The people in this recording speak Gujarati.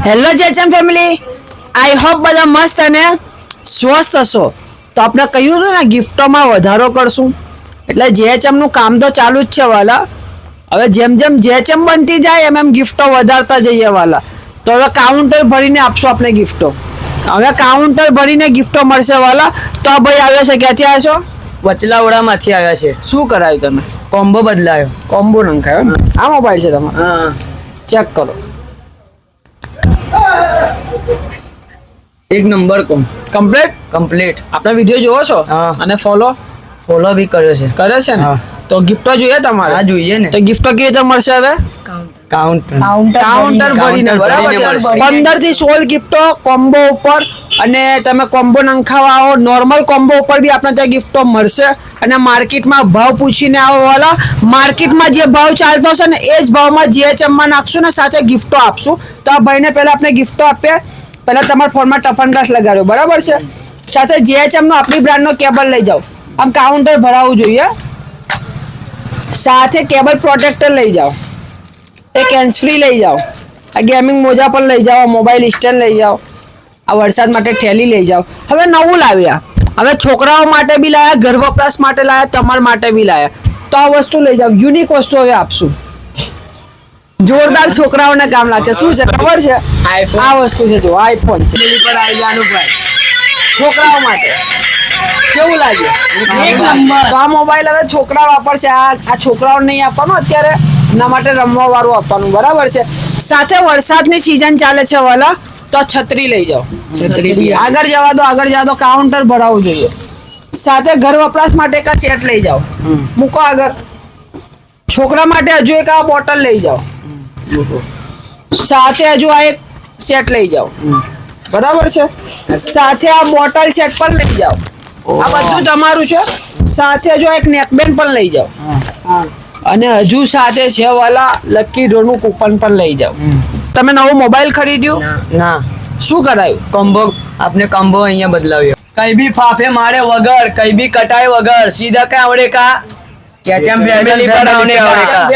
હેલો જેચમ ફેમિલી, આઈ હોપ બધા મસ્ત અને સ્વસ્થ હશો. તો આપણે કહ્યું હતું ને ગિફ્ટોમાં વધારો કરશું, એટલે જેચમનું કામ તો ચાલુ જ છે વાલા. હવે જેમ જેમ જેચમ બનતી જાય એમ એમ ગિફ્ટો વધારતા જઈએ વાલા. તો હવે કાઉન્ટર ભરીને આપશો આપણે ગિફ્ટો. હવે કાઉન્ટર ભરીને ગિફ્ટો મળશે વાલા. તો આ ભાઈ આવ્યા છે, ક્યાંથી આવ્યા છો? વચલાવડામાંથી આવ્યા છે. શું કરાયું તમે? કોમ્બો બદલાયો. કોમ્બો નંખાયો ને? આ મોબાઈલ છે તમારો? હા, ચેક કરો. એક નંબર કમ્પ્લીટ. કમ્પ્લીટ. આપણે વિડીયો જોવો છો હા. અને ફોલો ફોલો બી કર્યો છે. કરે છે ને? હા. તો ગિફ્ટો જોઈએ તમારે? હા, જોઈએ ને. તો ગિફ્ટો કેવી રીતે મળશે હવે? કાઉન્ટર કાઉન્ટર ભરીને બરાબર છે. મળશે. 15 થી 16 ગિફ્ટો કોમ્બો ઉપર, અને તમે કોમ્બો નંખાવા આવો નોર્મલ કોમ્બો ઉપર બી આપણે ત્યાં ગિફ્ટો મળશે. અને માર્કેટમાં ભાવ પૂછીને આવો વાલા. માર્કેટમાં જે ભાવ ચાલતો હશે ને એ જ ભાવમાં જીએચએમમાં નાખશું ને સાથે ગિફ્ટો આપશું. તો આ ભાઈને પહેલા આપણે ગિફ્ટો આપીએ. પહેલા તમારા ફોનમાં ટફન ગ્લાસ લગાડ્યો બરાબર છે, સાથે જીએચએમ નો આપણી બ્રાન્ડનો કેબલ લઈ જાઓ. આમ કાઉન્ટર ભરાવવું જોઈએ. સાથે કેબલ પ્રોટેક્ટર લઈ જાઓ, એક હેન્ડ ફ્રી લઈ જાઓ, આ ગેમિંગ મોજા પણ લઈ જાઓ, મોબાઈલ સ્ટેન્ડ લઈ જાઓ, આ વરસાદ માટે થેલી લઈ જાઓ. હવે નવું લાવ્યા, હવે છોકરાઓ માટે બી લાયા, ઘર વપરાશ માટે લાયા, તમારા માટે બી લાયા. તો આ વસ્તુ લઈ જાઓ, યુનિક વસ્તુ હવે આપશું. જોરદાર છોકરાઓને કામ લાગશે. શું છે ખબર છે? આ વસ્તુ છે, જો આઈફોન છે. પર આવી જવાનું ભાઈ. છોકરાઓ માટે કેવું લાગે? એક નંબર. તો આ મોબાઈલ હવે છોકરા વાપરશે. આ છોકરાઓને નહીં આપવાનું, અત્યારે એના માટે રમવા વાળું આપવાનું બરાબર છે. સાથે વરસાદની સિઝન ચાલે છે વાલા, તો છત્રી લઈ જાઓ. આગળ જવા દો, આગળ જવા દો. કાઉન્ટર ભરાવવું જોઈએ. સાથે ઘર વપરાશ માટે એક સેટ લઈ જાઓ, મૂકો આગળ. છોકરા માટે હજુ એક આ બોટલ લઈ જાઓ, સાથે હજુ આ એક સેટ લઈ જાઓ બરાબર છે. સાથે આ બોટલ સેટ પણ લઈ જાઓ. આ બધું તમારું છે. સાથે હજુ એક નેકબેન્ડ પણ લઈ જાઓ, અને હજુ સાથે છે વાલા લકી ડ્રોનું કૂપન પણ લઈ જાઓ. તમે નવો મોબાઈલ ખરીદ્યું? ના, શું કરાયું? કોમ્બો. આપને કોમ્બો અહીંયા બદલાવ્યો. કઈ બી ફાફે મારે વગર, કઈ બી કટાય વગર, સીધા કઈ આવડે કા. કેચમ ફેમિલી પર આવને કા.